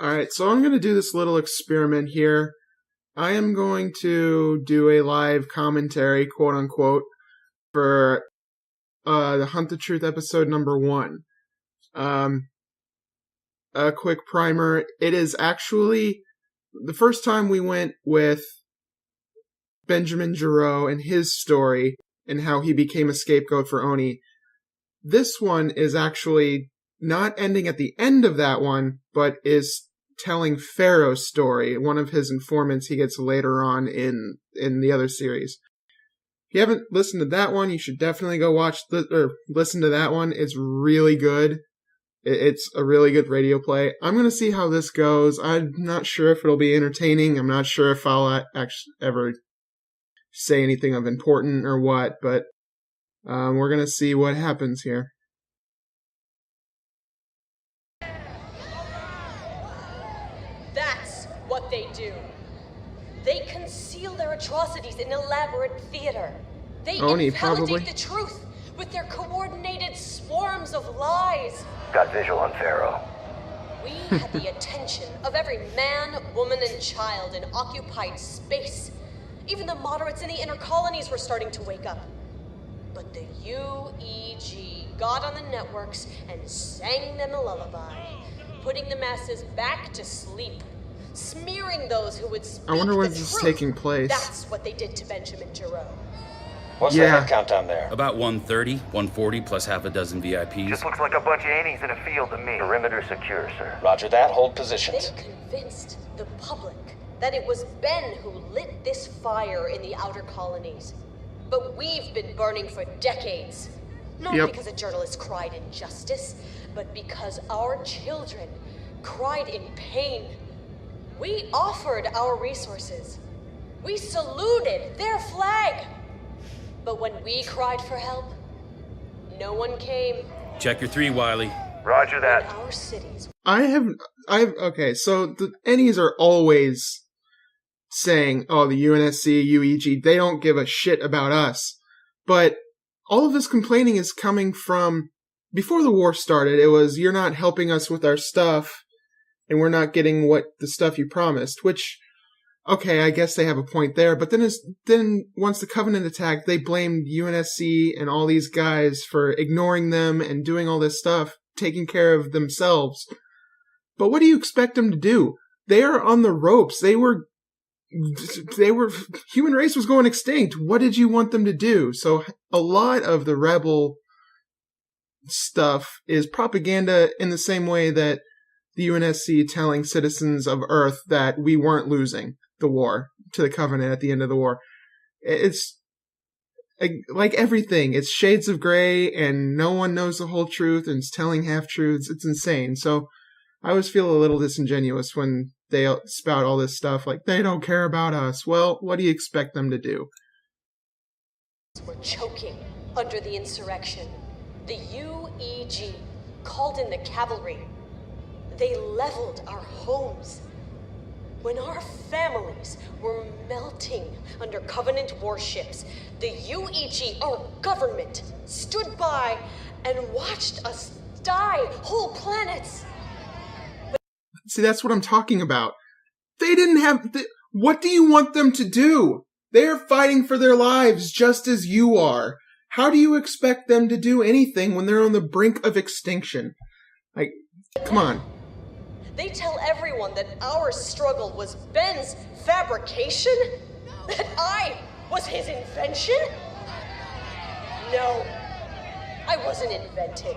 Alright, so I'm going to do this little experiment here. I am going to do a live commentary, quote-unquote, for the Hunt the Truth episode number 1. A quick primer. It is actually the first time we went with Benjamin Giro and his story and how he became a scapegoat for Oni. This one is actually not ending at the end of that one, but is telling FERO's story, one of his informants he gets later on in the other series. If you haven't listened to that one, you should definitely go listen to that one. It's really good. It's a really good radio play. I'm going to see how this goes. I'm not sure if it'll be entertaining. I'm not sure if I'll actually ever say anything of important or what, but we're going to see what happens here. That's what they do. They conceal their atrocities in elaborate theater. They invalidate the truth with their coordinated swarms of lies. Got visual on FERO. We had the attention of every man, woman, and child in occupied space. Even the moderates in the inner colonies were starting to wake up. But the UEG got on the networks and sang them a lullaby, putting the masses back to sleep, smearing those who would speak the truth. I wonder where this is taking place. That's what they did to Benjamin Giro. What's the head count down there? About 130, 140 plus half a dozen VIPs. Just looks like a bunch of annies in a field to me. Perimeter secure, sir. Roger that. Hold positions. They convinced the public that it was Ben who lit this fire in the outer colonies. But we've been burning for decades. Not because a journalist cried injustice, but because our children cried in pain. We offered our resources. We saluted their flag. But when we cried for help, no one came. Check your 3, Wiley. Roger that. In our cities. Okay, so the Ennies are always saying, oh, the UNSC, UEG, they don't give a shit about us. But all of this complaining is coming from, before the war started, it was, you're not helping us with our stuff, and we're not getting the stuff you promised, which, okay, I guess they have a point there, but then once the Covenant attacked, they blamed UNSC and all these guys for ignoring them and doing all this stuff, taking care of themselves. But what do you expect them to do? They are on the ropes. They were, human race was going extinct. What did you want them to do? So a lot of the rebel stuff is propaganda in the same way that the UNSC telling citizens of Earth that we weren't losing the war to the Covenant at the end of the war. It's like everything. It's shades of gray and no one knows the whole truth and it's telling half-truths. It's insane. So I always feel a little disingenuous when they spout all this stuff like, they don't care about us. Well, what do you expect them to do? We're choking under the insurrection. The UEG called in the cavalry. They leveled our homes. When our families were melting under Covenant warships, the UEG, our government, stood by and watched us die, whole planets. See, that's what I'm talking about. They didn't have... what do you want them to do? They're fighting for their lives just as you are. How do you expect them to do anything when they're on the brink of extinction? Like, come on. They tell everyone that our struggle was Ben's fabrication? That I was his invention? No, I wasn't invented.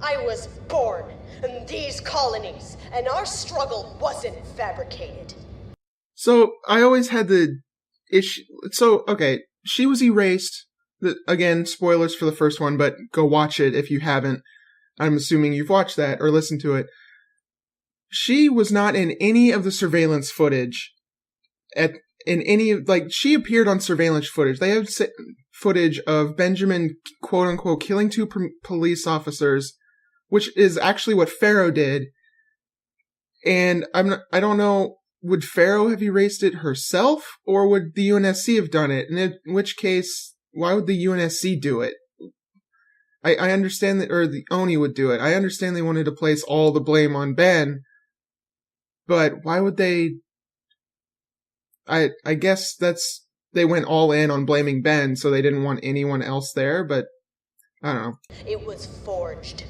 I was born in these colonies, and our struggle wasn't fabricated. So, I always had the issue... So, okay, she was erased. Again, spoilers for the first one, but go watch it if you haven't. I'm assuming you've watched that or listened to it. She was not in any of the surveillance footage. She appeared on surveillance footage. They have footage of Benjamin, quote-unquote, killing 2 police officers, which is actually what FERO did. And I don't know, would FERO have erased it herself, or would the UNSC have done it? And in which case, why would the UNSC do it? I understand that, or the ONI would do it. I understand they wanted to place all the blame on Ben, but why would they... I guess they went all in on blaming Ben, so they didn't want anyone else there, but I don't know. It was forged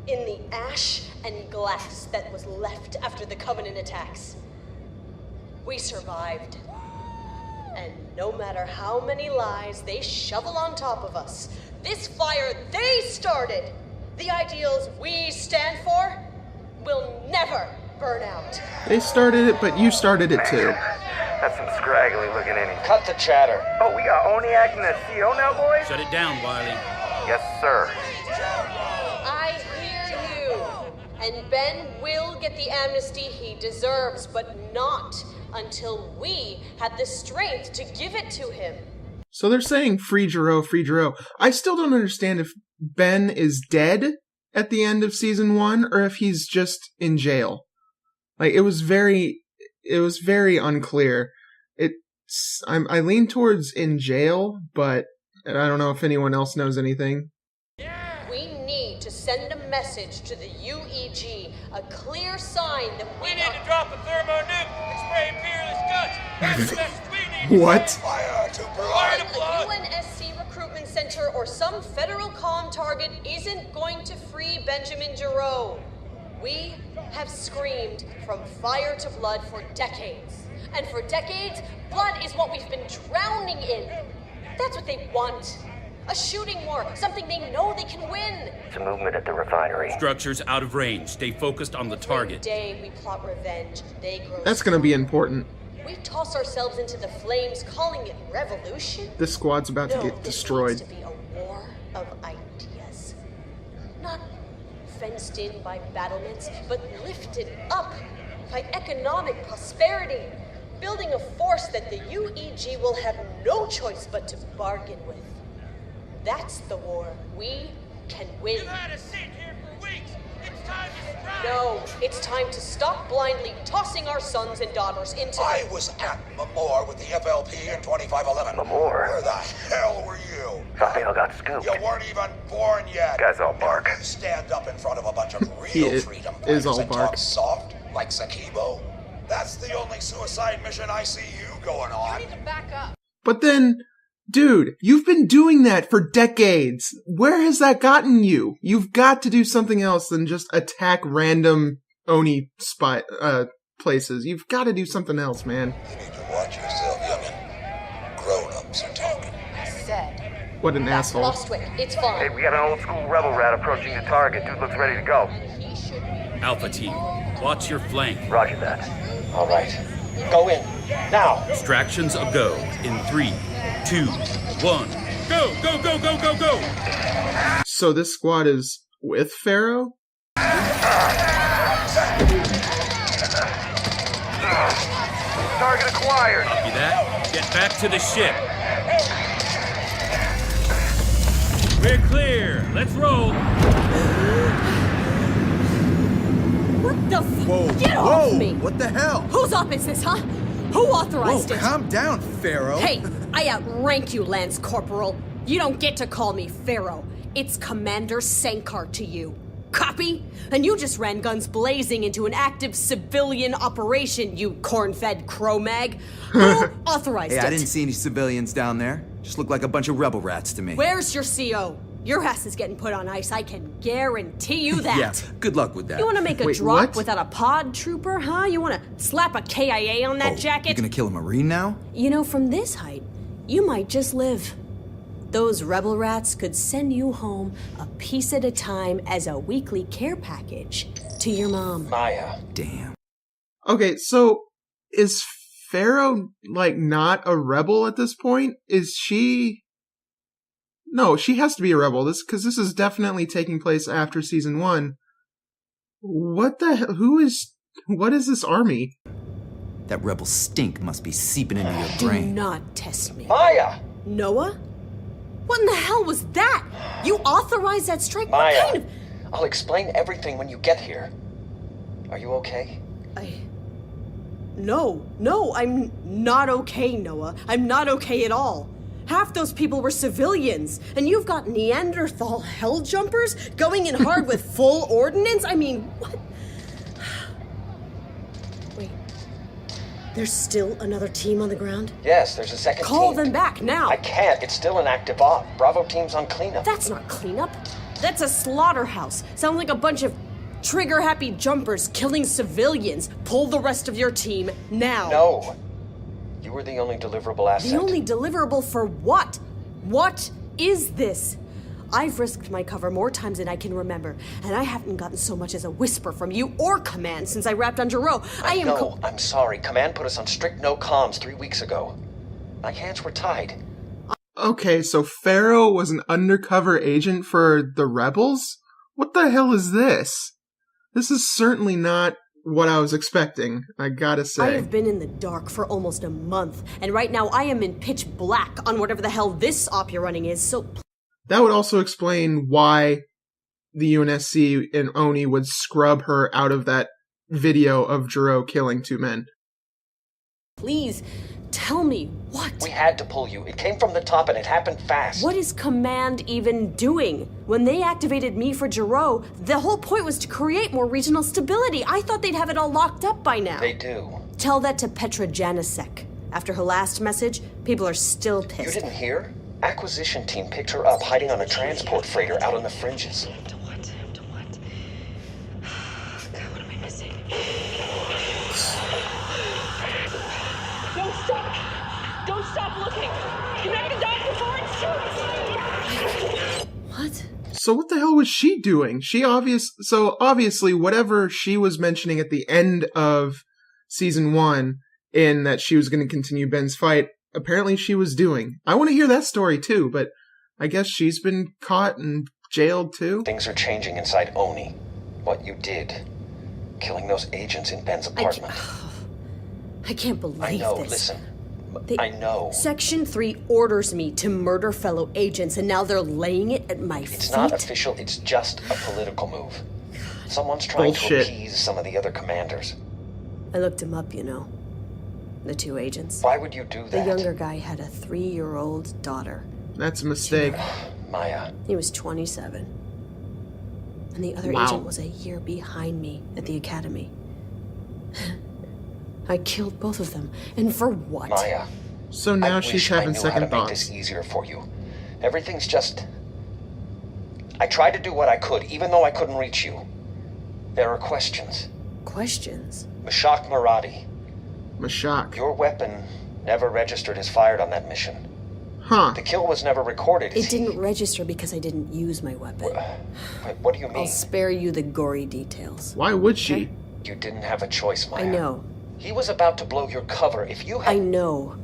in the ash and glass that was left after the Covenant attacks. We survived. And no matter how many lies they shovel on top of us, this fire they started, the ideals we stand for, will never burn out. They started it, but you started it too. That's some scraggly looking innie. Cut the chatter. Oh, we got Oni acting as CO now, boys? Shut it down, Wiley. Yes, sir. I hear you. And Ben will get the amnesty he deserves, but not until we had the strength to give it to him. So they're saying free Giro, free Giro. I still don't understand if Ben is dead at the end of season 1 or if he's just in jail. Like, it was very unclear. I lean towards in jail, but I don't know if anyone else knows anything. We need to send a message to the UEG, a clear sign that we need to drop a thermonuke and spray Peerless guts. That's the message we need. What? Fire to blood. A UNSC recruitment center or some federal comm target isn't going to free Benjamin Giro. We have screamed from fire to blood for decades. And for decades, blood is what we've been drowning in. That's what they want. A shooting war, something they know they can win. It's a movement at the refinery. Structures out of range. Stay focused on the target. Every day we plot revenge, they grow. That's gonna be important. We toss ourselves into the flames, calling it revolution. This squad's about to get destroyed. This needs to be a war of ideas. Not fenced in by battlements, but lifted up by economic prosperity. Building a force that the UEG will have no choice but to bargain with. That's the war we can win. You've had a seat here for weeks. It's time to strike. No, it's time to stop blindly tossing our sons and daughters into... I was at Mamor with the FLP in 2511. Mamor? Where the hell were you? Thought they all got scooped. You weren't even born yet. Guys all bark. You stand up in front of a bunch of He real is freedom all fighters and bark. talk soft like Sakibo. That's the only suicide mission I see you going on. You need to back up. But then, dude, you've been doing that for decades. Where has that gotten you? You've got to do something else than just attack random Oni places. You've got to do something else, man. You need to watch yourself, youngin'. Grown-ups are talking. I said. What an asshole. Lostwick, it's fine. Hey, we got an old school rebel rat approaching the target. Dude looks ready to go. And he should be. Alpha team, watch your flank. Roger that. All right. Go in. Now. Distractions a go. In 3, 2, 1. Go, go, go, go, go, go! So this squad is with FERO? Target acquired. Copy that. Get back to the ship. We're clear. Let's roll. What the f- Whoa, Get whoa, off me! what the hell? Whose op is this, huh? Who authorized Whoa, it? calm down, Pharaoh. Hey, I outrank you, Lance Corporal. You don't get to call me Pharaoh. It's Commander Sankar to you. Copy? And you just ran guns blazing into an active civilian operation, you corn-fed Cro-Mag. Who authorized Hey, it? I didn't see any civilians down there. Just looked like a bunch of rebel rats to me. Where's your CO? Your ass is getting put on ice, I can guarantee you that. Yeah, good luck with that. You want to make a Wait, drop what? without a pod trooper, huh? You want to slap a KIA on that jacket? You gonna kill a Marine now? You know, from this height, you might just live. Those rebel rats could send you home a piece at a time as a weekly care package to your mom. Maya. Damn. Okay, so is FERO, like, not a rebel at this point? Is she... No, she has to be a rebel, because this is definitely taking place after season 1. What the hell? What is this army? That rebel stink must be seeping into your Do brain. not test me. Maya! Noah? What in the hell was that? You authorized that strike? Maya! What kind of... I'll explain everything when you get here. Are you okay? No, I'm not okay, Noah. I'm not okay at all. Half those people were civilians, and you've got Neanderthal hell jumpers going in hard with full ordnance? I mean, what? Wait. There's still another team on the ground? Yes, there's a second team. Call them back, now! I can't. It's still an active op. Bravo team's on cleanup. That's not cleanup. That's a slaughterhouse. Sounds like a bunch of trigger-happy jumpers killing civilians. Pull the rest of your team, now! No. You were the only deliverable asset. The only deliverable for what? What is this? I've risked my cover more times than I can remember, and I haven't gotten so much as a whisper from you or Command since I wrapped on Giroux. I'm sorry. Command put us on strict no comms 3 weeks ago. My hands were tied. Okay, so FERO was an undercover agent for the rebels? What the hell is this? This is certainly not what I was expecting, I gotta say. I have been in the dark for almost a month, and right now I am in pitch black on whatever the hell this op you're running is, so... That would also explain why the UNSC and Oni would scrub her out of that video of Giroux killing 2 men. Please, tell me, what? We had to pull you. It came from the top and it happened fast. What is Command even doing? When they activated me for Giroux, the whole point was to create more regional stability. I thought they'd have it all locked up by now. They do. Tell that to Petra Janicek. After her last message, people are still pissed. You didn't hear? Acquisition team picked her up hiding on a transport freighter out on the fringes. To what? To what? God, what am I missing? Don't stop! Don't stop looking! Connect the dots before it shoots! What? So what the hell was she doing? Obviously, whatever she was mentioning at the end of season 1, in that she was going to continue Ben's fight, apparently she was doing. I want to hear that story too, but I guess she's been caught and jailed too. Things are changing inside Oni. What you did. Killing those agents in Ben's apartment. I can't believe I know, this. listen. I know. Section 3 orders me to murder fellow agents, and now they're laying it at my feet? It's not official, it's just a political move. Someone's trying to appease some of the other commanders. I looked him up, you know. The 2 agents. Why would you do that? The younger guy had a 3-year-old daughter. That's a mistake. Maya. He was 27. And the other agent was a year behind me at the academy. I killed both of them. And for what? Maya. So now she's having second thoughts. I knew how to make this easier for you. Everything's just... I tried to do what I could, even though I couldn't reach you. There are questions. Questions? Mashak Maradi. Mashak. Your weapon never registered as fired on that mission. Huh. The kill was never recorded. It didn't register because I didn't use my weapon. Wait, what do you mean? I'll spare you the gory details. Why would she? You didn't have a choice, Maya. I know. He was about to blow your cover. If you had... I know.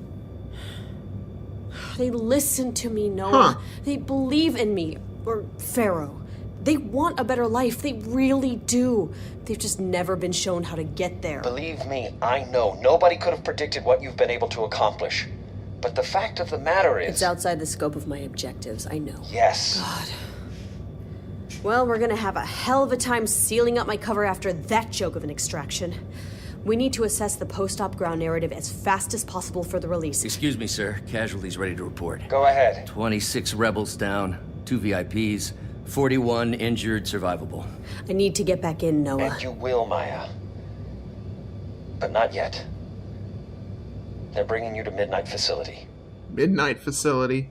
They listen to me, Noah. Huh. They believe in me. Or FERO. They want a better life. They really do. They've just never been shown how to get there. Believe me, I know. Nobody could have predicted what you've been able to accomplish. But the fact of the matter is... It's outside the scope of my objectives, I know. Yes. God. Well, we're gonna have a hell of a time sealing up my cover after that joke of an extraction. We need to assess the post-op ground narrative as fast as possible for the release. Excuse me, sir. Casualties ready to report. Go ahead. 26 rebels down, 2 VIPs, 41 injured, survivable. I need to get back in, Noah. And you will, Maya. But not yet. They're bringing you to Midnight Facility. Midnight Facility.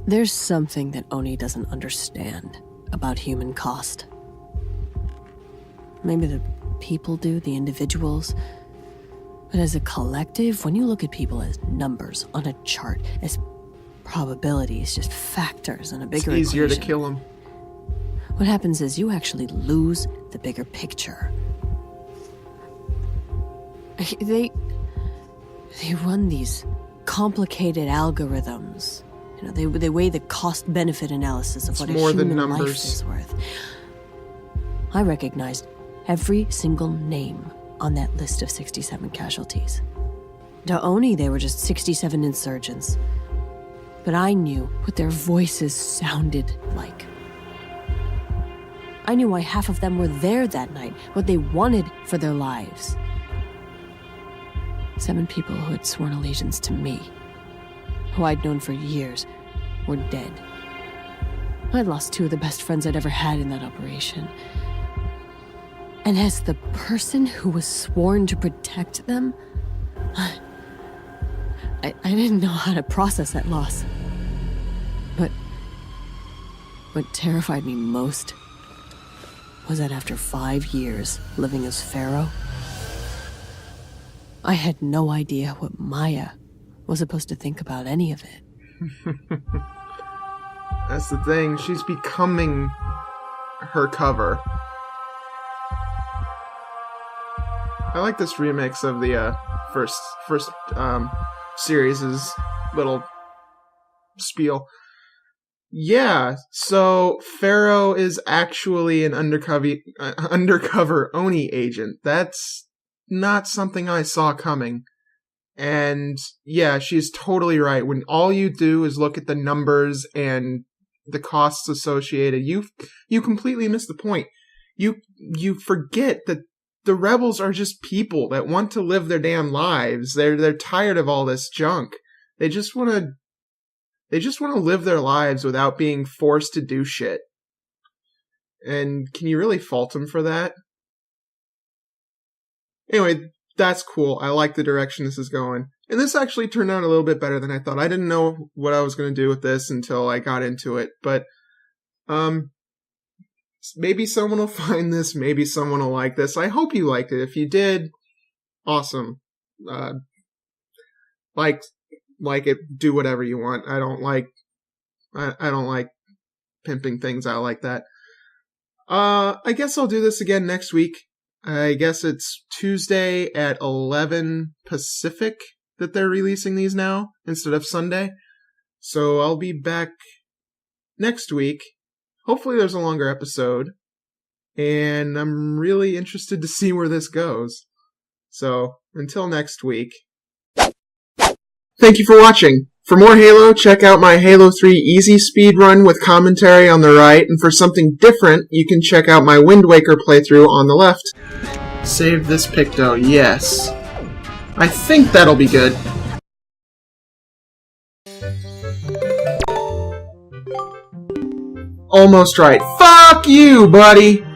There's something that Oni doesn't understand about human cost. Maybe the people do, the individuals. But as a collective, when you look at people as numbers on a chart, as probabilities, just factors in a bigger equation. It's easier to kill them. What happens is you actually lose the bigger picture. They run these complicated algorithms. You know, they weigh the cost-benefit analysis of what a human life is worth. I recognized every single name on that list of 67 casualties. To Oni, they were just 67 insurgents. But I knew what their voices sounded like. I knew why half of them were there that night, what they wanted for their lives. 7 people who had sworn allegiance to me, who I'd known for years, were dead. I'd lost 2 of the best friends I'd ever had in that operation. And as the person who was sworn to protect them, I didn't know how to process that loss. But what terrified me most was that after 5 years living as FERO, I had no idea what Maya was supposed to think about any of it. That's the thing. She's becoming her cover. I like this remix of the first series' little spiel. Yeah, so FERO is actually an undercover Oni agent. That's not something I saw coming. And yeah, she's totally right. When all you do is look at the numbers and the costs associated, you completely miss the point. You forget that the rebels are just people that want to live their damn lives. They're tired of all this junk. They just want to live their lives without being forced to do shit. And can you really fault them for that? Anyway, that's cool. I like the direction this is going. And this actually turned out a little bit better than I thought. I didn't know what I was going to do with this until I got into it. But maybe someone will find this. Maybe someone will like this. I hope you liked it. If you did, awesome. Like it, do whatever you want. I don't like pimping things out like that. I guess I'll do this again next week. I guess it's Tuesday at 11 Pacific that they're releasing these now instead of Sunday. So I'll be back next week. Hopefully there's a longer episode. And I'm really interested to see where this goes. So until next week. Thank you for watching. For more Halo, check out my Halo 3 easy speed run with commentary on the right, and for something different, you can check out my Wind Waker playthrough on the left. Save this picto, yes. I think that'll be good. Almost right. Fuck you, buddy!